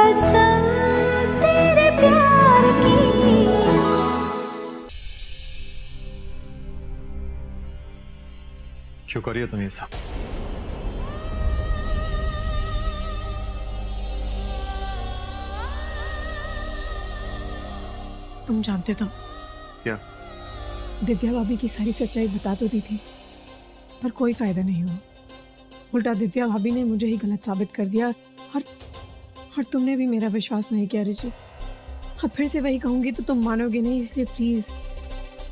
कसम तेरे प्यार की। क्यों करिए तुम ये सब? तुम जानते तो क्या? दिव्या भाभी की सारी सच्चाई बता तो दी थी, पर कोई फायदा नहीं हुआ। उल्टा दिव्या भाभी ने मुझे ही गलत साबित कर दिया और तुमने भी मेरा विश्वास नहीं किया ऋषि। अब फिर से वही कहूंगी तो तुम मानोगे नहीं, इसलिए प्लीज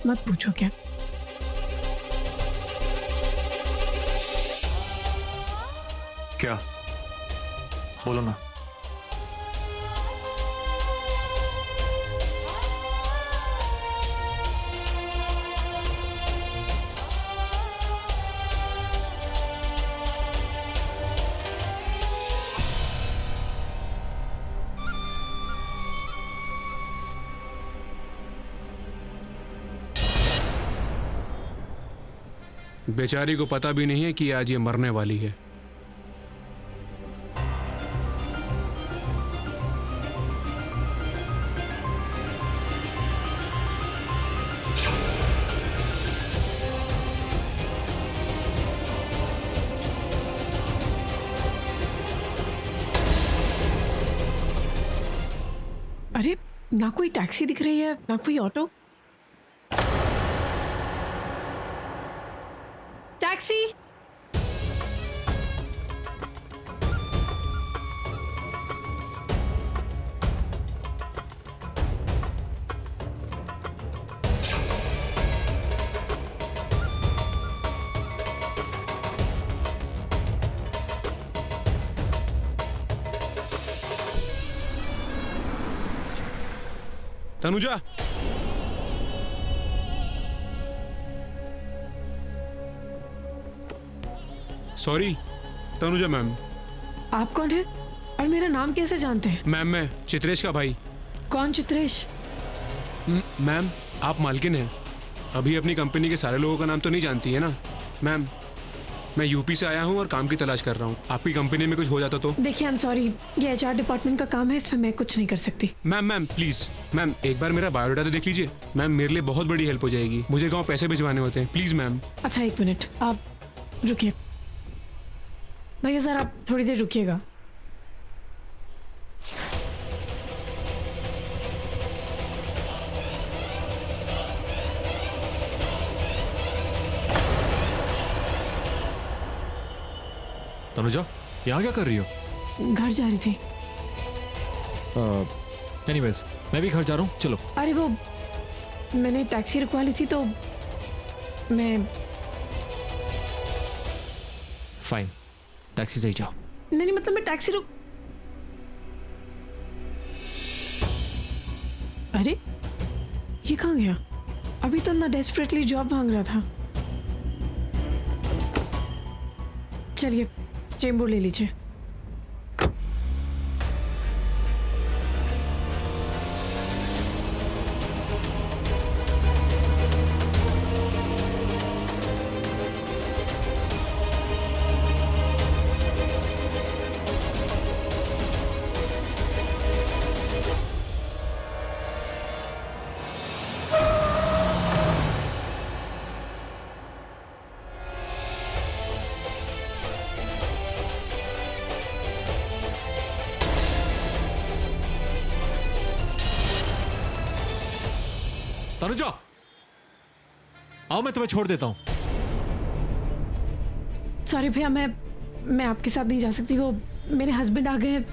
मत पूछो। क्या? क्या? बोलो ना। बेचारी को पता भी नहीं है कि आज ये मरने वाली है। अरे ना कोई टैक्सी दिख रही है, ना कोई auto. Taxi! Tanuja, sorry Tanuja ma'am. आप कौन है और मेरा नाम कैसे जानते हैं? मैम मैं चित्रेश का भाई। कौन चित्रेश? मैम आप मालकिन हैं, अभी अपनी कंपनी के सारे लोगों का नाम तो नहीं जानती है ना। मैम मैं यूपी से आया हूँ और काम की तलाश कर रहा हूँ। आपकी कंपनी में कुछ हो जाता तो। देखिए आई एम सॉरी, ये एचआर डिपार्टमेंट का काम है, इसमें मैं कुछ नहीं कर सकती। मैम प्लीज मैम एक बार मेरा बायोडाटा तो देख लीजिए। मैम मेरे लिए बहुत बड़ी हेल्प हो जाएगी, मुझे गाँव पैसे भिजवाने होते हैं। Please ma'am. अच्छा एक मिनट, आप रुकिए भैया सर, आप थोड़ी देर रुकिएगा। तनुजा यहाँ क्या कर रही हो? घर जा रही थी। एनीवेज मैं भी घर जा रहा हूँ, चलो। अरे वो मैंने टैक्सी रुकवा ली थी तो मैं। फाइन, टैक्सी से ही जाओ। नहीं मतलब मैं टैक्सी रुक। अरे ये कहाँ गया? अभी तो ना डेस्परेटली जॉब मांग रहा था। चलिए चेंबूर ले लीजिए। तनुजा आओ, मैं तुम्हें छोड़ देता हूँ। सॉरी भैया, मैं आपके साथ नहीं जा सकती, वो मेरे हस्बैंड आ गए हैं।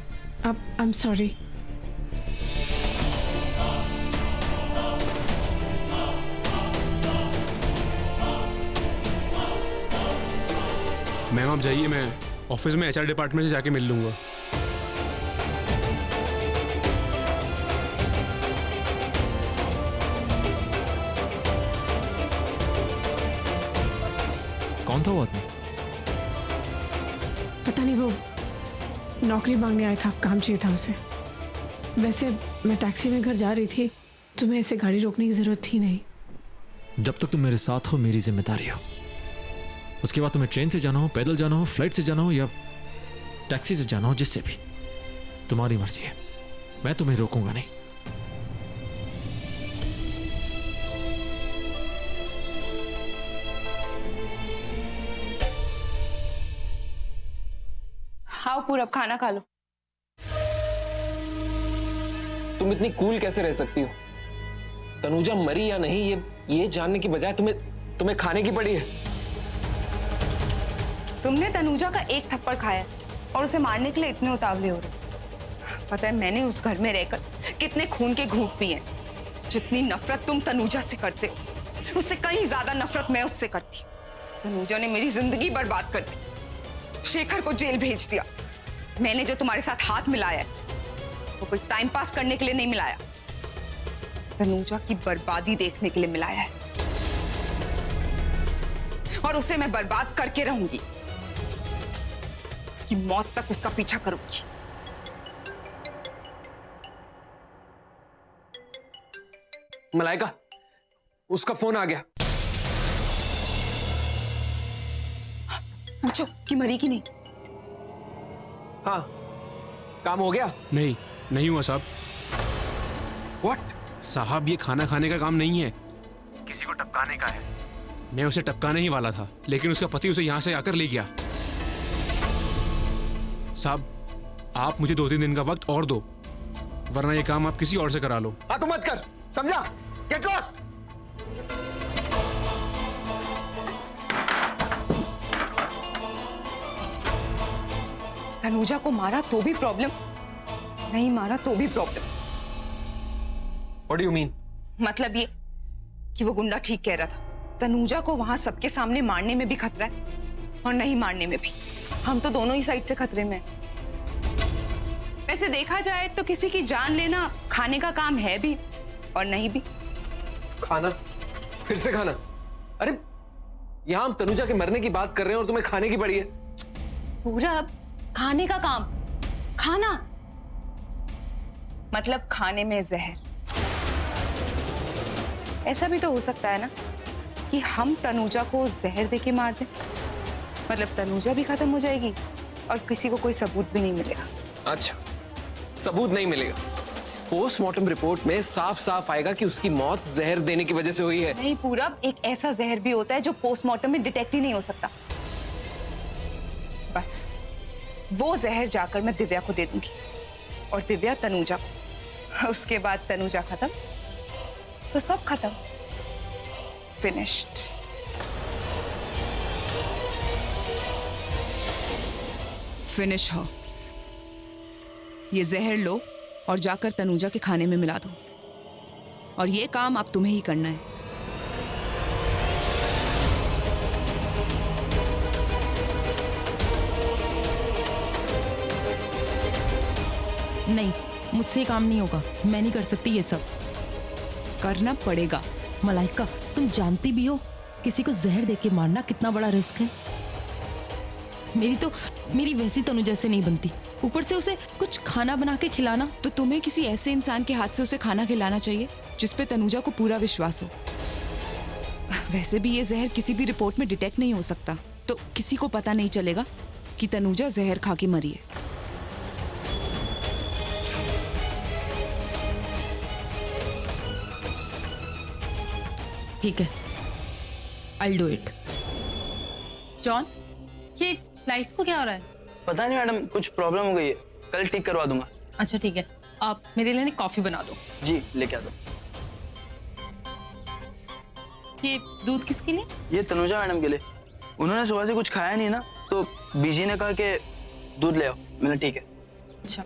I am sorry. मैम आप जाइए, मैं ऑफिस में एचआर डिपार्टमेंट से जाके मिल लूंगा। कौन था वो आदमी? पता नहीं, वो नौकरी मांगने आया था, काम चाहिए था उसे। वैसे मैं टैक्सी में घर जा रही थी, तुम्हें ऐसे गाड़ी रोकने की जरूरत थी नहीं। जब तक तुम मेरे साथ हो मेरी जिम्मेदारी हो, उसके बाद तुम्हें ट्रेन से जाना हो, पैदल जाना हो, फ्लाइट से जाना हो या टैक्सी से जाना हो, जिससे भी, तुम्हारी मर्जी है। मैं तुम्हें रोकूंगा नहीं। आओ पूरब, खाना खा लो। तुम इतनी कूल कैसे रह सकती हो? तनुजा मरी या नहीं ये जानने की बजाय तुम्हें खाने की पड़ी है। तुमने तनुजा का एक थप्पड़ खाया और उसे मारने के लिए इतने उतावले हो रहे। पता है मैंने उस घर में रहकर कितने खून के घूंट पिए हैं। जितनी नफरत तुम तनुजा से करते हो उससे कहीं ज्यादा नफरत मैं उससे करती हूँ। तनुजा ने मेरी जिंदगी बर्बाद कर दी, शेखर को जेल भेज दिया। मैंने जो तुम्हारे साथ हाथ मिलाया है वो कोई टाइम पास करने के लिए नहीं मिलाया, तनुजा की बर्बादी देखने के लिए मिलाया है। और उसे मैं बर्बाद करके रहूंगी, उसकी मौत तक उसका पीछा करूंगी। मलाइका, उसका फोन आ गया। पूछो कि मरी कि नहीं। हाँ, काम हो गया? नहीं हुआ साहब। व्हाट? साहब ये खाना खाने का काम नहीं है, किसी को टपकाने का है। मैं उसे टपकाने ही वाला था, लेकिन उसका पति उसे यहां से आकर ले गया। साहब आप मुझे 2-3 दिन का वक्त और दो, वरना ये काम आप किसी और से करा लो। हाँ तो मत कर, समझा? Get lost. तनुजा को मारा तो भी प्रॉब्लम, नहीं मारा तो भी problem. What do you mean? मतलब ये कि वो गुंडा ठीक कह रहा था। तनुजा को वहां सबके सामने मारने में भी खतरा है और नहीं मारने में भी। हम तो दोनों ही साइड से खतरे में हैं। वैसे देखा जाए तो किसी की जान लेना खाने का काम है भी और नहीं भी। खाना? फिर से खाना? अरे यहां हम तनुजा के मरने की बात कर रहे हैं और तुम्हें खाने की पड़ी है। पूरा खाने का काम, खाना मतलब खाने में जहर। ऐसा भी तो हो सकता है ना कि हम तनुजा को जहर देके मार दें, मतलब तनुजा भी खत्म हो जाएगी और किसी को कोई सबूत भी नहीं मिलेगा। अच्छा, सबूत नहीं मिलेगा? पोस्टमार्टम रिपोर्ट में साफ साफ आएगा कि उसकी मौत जहर देने की वजह से हुई है। नहीं पूरब, एक ऐसा जहर भी होता है जो पोस्टमार्टम में डिटेक्ट ही नहीं हो सकता। बस वो जहर जाकर मैं दिव्या को दे दूंगी और दिव्या तनुजा को। उसके बाद तनुजा खत्म तो सब खत्म, फिनिश्ड। फिनिश हो। ये जहर लो और जाकर तनुजा के खाने में मिला दो, और ये काम अब तुम्हें ही करना है। नहीं, मुझसे ये काम नहीं होगा। मैं नहीं कर सकती ये सब। करना पड़ेगा। मलाइका, तुम जानती भी हो किसी को जहर देके मारना कितना बड़ा रिस्क है। मेरी वैसी तनुजा से नहीं बनती, ऊपर से उसे कुछ खाना बना के खिलाना। तो तुम्हें किसी ऐसे इंसान के हाथ से उसे खाना खिलाना चाहिए जिस पे तनुजा को पूरा विश्वास हो। वैसे भी ये जहर किसी भी रिपोर्ट में डिटेक्ट नहीं हो सकता, तो किसी को पता नहीं चलेगा कि तनुजा जहर खा के मरी है। ठीक है, I'll do it। जॉन, ये लाइट्स को क्या हो रहा है? पता नहीं मैडम, कुछ प्रॉब्लम हो गई है, कल ठीक करवा दूंगा। अच्छा ठीक है, आप मेरे लिए कॉफी बना दो। जी लेके आ दो। ये दूध किसके लिए? ये तनुजा मैडम के लिए। उन्होंने सुबह से कुछ खाया नहीं ना, तो बीजी ने कहा कि दूध ले आओ। मैंने ठीक है। अच्छा।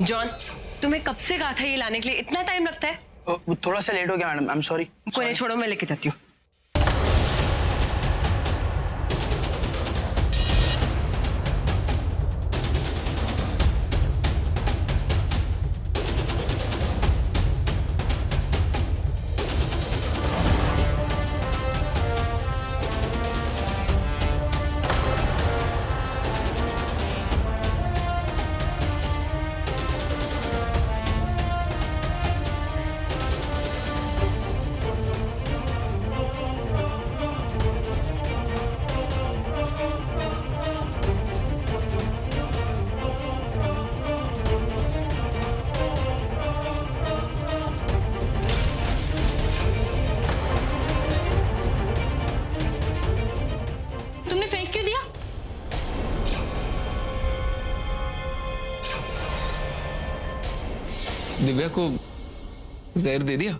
जॉन, तुम्हें कब से कहा था ये लाने के लिए? इतना टाइम लगता है? वो थोड़ा सा लेट हो गया मैडम, आई एम सॉरी। कोई नहीं, छोड़ो, मैं लेके जाती हूँ। तुमने फेंक क्यों दिया? दिव्या को जहर दे दिया?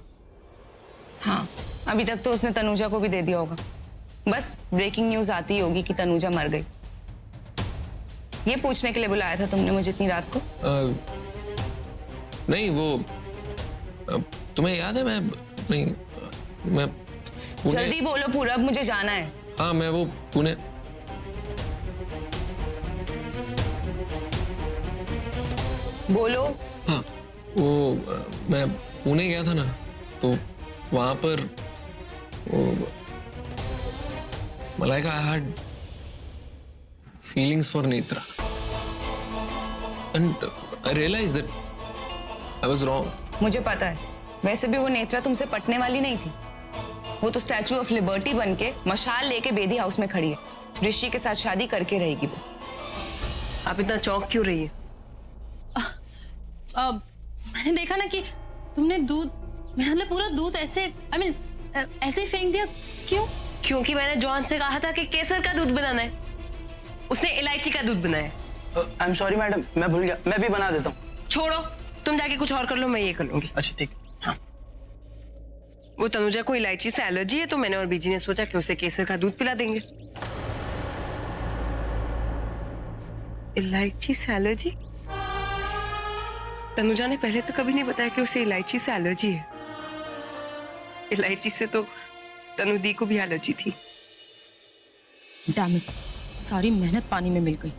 हाँ, अभी तक तो उसने तनुजा को भी दे दिया होगा। बस ब्रेकिंग न्यूज आती ही होगी कि तनुजा मर गई। ये पूछने के लिए बुलाया था तुमने मुझे इतनी रात को? नहीं, वो तुम्हें याद है मैं जल्दी बोलो पूरब, मुझे जाना है। हाँ, मैं वो पुणे बोलो। हाँ, वो मैं पुणे गया था ना, तो वहां पर वो Malaika, I had feelings for Netra and I realise that I was wrong. मुझे पता है, वैसे भी वो नेत्रा तुमसे पटने वाली नहीं थी। वो तो स्टैचू ऑफ लिबर्टी बन के मशाल लेके बेदी हाउस में खड़ी है। ऋषि के साथ शादी करके रहेगी वो। आप इतना चौंक क्यों रही है? मैंने देखा ना कि तुमने दूध, मेरा मतलब पूरा दूध ऐसे, ऐसे ही फेंक दिया। क्यों? क्योंकि मैंने जॉन से कहा था कि केसर का दूध बनाना है, उसने इलायची का दूध बनाया। आई एम सॉरी मैडम, मैं भूल गया, मैं भी बना देता हूँ। छोड़ो, तुम जाके कुछ और कर लो, मैं ये कर लूंगी। अच्छा ठीक। हाँ। वो तनुजा को इलायची से एलर्जी है, तो मैंने और बीजी ने सोचा कि उसे केसर का दूध पिला देंगे। इलायची से एलर्जी? तनुजा ने पहले तो कभी नहीं बताया कि उसे इलायची से एलर्जी है। इलायची से तो तनुदी को भी एलर्जी थी। डैम इट, सारी मेहनत पानी में मिल गई।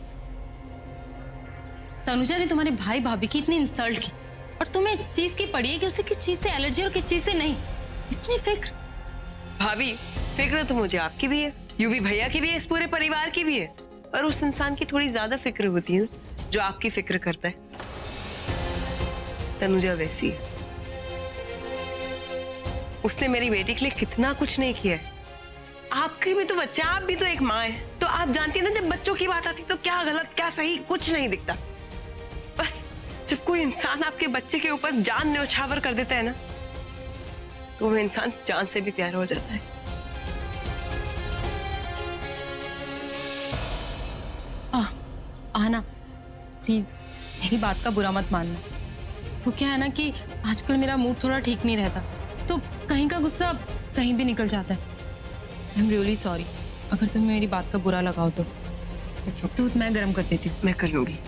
तनुजा ने तुम्हारे भाई भाभी की इतनी इंसल्ट की, और तुम्हें चीज की पड़ी है कि उसे किस चीज से एलर्जी और किस चीज से नहीं। इतनी फिक्र। भाभी, फिक्र तो मुझे आपकी भी है, यूवी भैया की भी है, इस पूरे परिवार की भी है। और उस इंसान की थोड़ी ज्यादा फिक्र होती है जो आपकी फिक्र करता है। तनुजा वैसी है। उसने मेरी बेटी के लिए कितना कुछ नहीं किया है। आपकी भी तो बच्चा, आप भी तो एक माँ है, तो आप जानती है ना, जब बच्चों की बात आती तो क्या गलत क्या सही कुछ नहीं दिखता। बस जब कोई इंसान आपके बच्चे के ऊपर जान न्यौछावर कर देता है ना, तो वो इंसान जान से भी प्यारा हो जाता है। आना प्लीज, मेरी बात का बुरा मत मानना। वो क्या है ना कि आजकल मेरा मूड थोड़ा ठीक नहीं रहता, तो कहीं का गुस्सा कहीं भी निकल जाता है। आई एम रियली सॉरी अगर तुम्हें मेरी बात का बुरा लगाओ तो। दूध मैं गर्म कर देती हूँ। मैं कर लूंगी,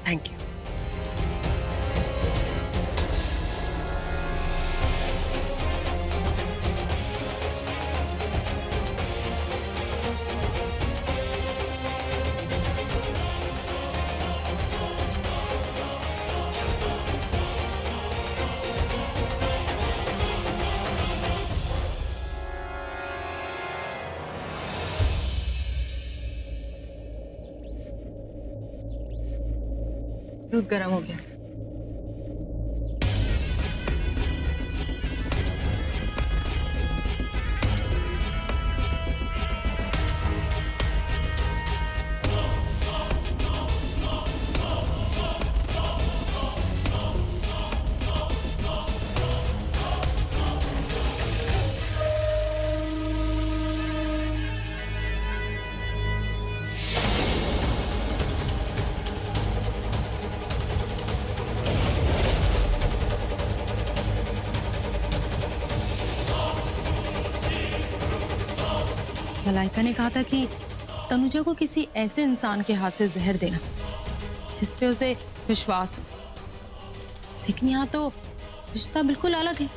थैंक यू। दूध गर्म हो गया। मलाइका ने कहा था कि तनुजा को किसी ऐसे इंसान के हाथ से जहर देना जिस पे उसे विश्वास हो। लेकिन यहाँ तो रिश्ता बिल्कुल अलग है।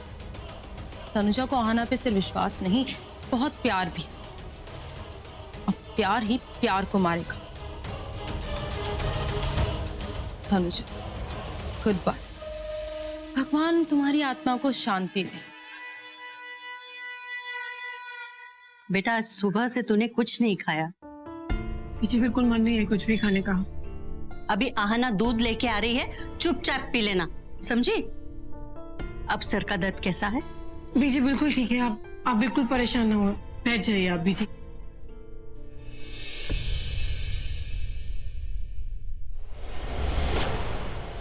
तनुजा को आहाना पे सिर्फ विश्वास नहीं, बहुत प्यार भी। अब प्यार ही प्यार को मारेगा। Tanuja, good bye. भगवान तुम्हारी आत्मा को शांति दे। बेटा आज सुबह से तूने कुछ नहीं खाया। मुझे बिल्कुल मन नहीं है कुछ भी खाने का। अभी आहाना दूध लेके आ रही है, चुपचाप पी लेना, समझी? अब सर का दर्द कैसा है? बीजी बिल्कुल ठीक है। आप बिल्कुल परेशान ना हो, बैठ जाइए आप बीजी।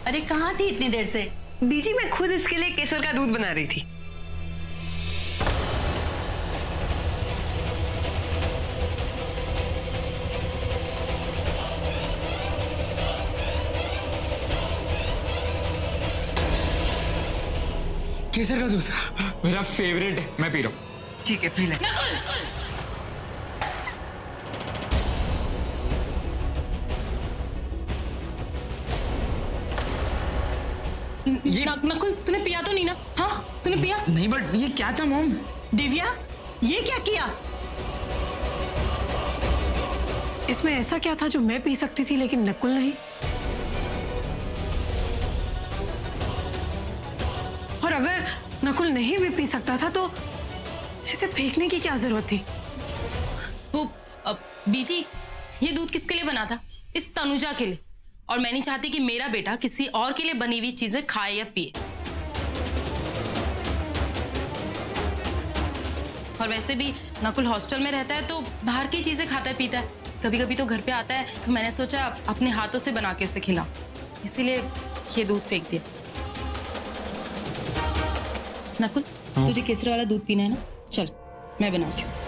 अरे कहाँ थी इतनी देर से? बीजी मैं खुद इसके लिए केसर का दूध बना रही थी। केसर का दूध मेरा फेवरेट है, मैं पी रहा हूँ। ठीक है, पी ले। नकुल, तूने पिया तो नहीं ना? हाँ, तूने पिया? नहीं, बट ये क्या था मॉम? दिव्या, ये क्या किया? इसमें ऐसा क्या था जो मैं पी सकती थी लेकिन नकुल नहीं? और अगर नकुल नहीं भी पी सकता था तो इसे फेंकने की क्या जरूरत थी? तो बीजी, ये दूध किसके लिए बना था? इस तनुजा के लिए। और मैं नहीं चाहती कि मेरा बेटा किसी और के लिए बनी हुई चीजें खाए या पिए। और वैसे भी नकुल हॉस्टल में रहता है तो बाहर की चीजें खाता है पीता है। कभी कभी तो घर पे आता है तो मैंने सोचा अपने हाथों से बना के उसे खिलाऊं, इसीलिए ये दूध फेंक दिया। नकुल, तुझे केसर वाला दूध पीना है ना? चल, मैं बनाती हूँ।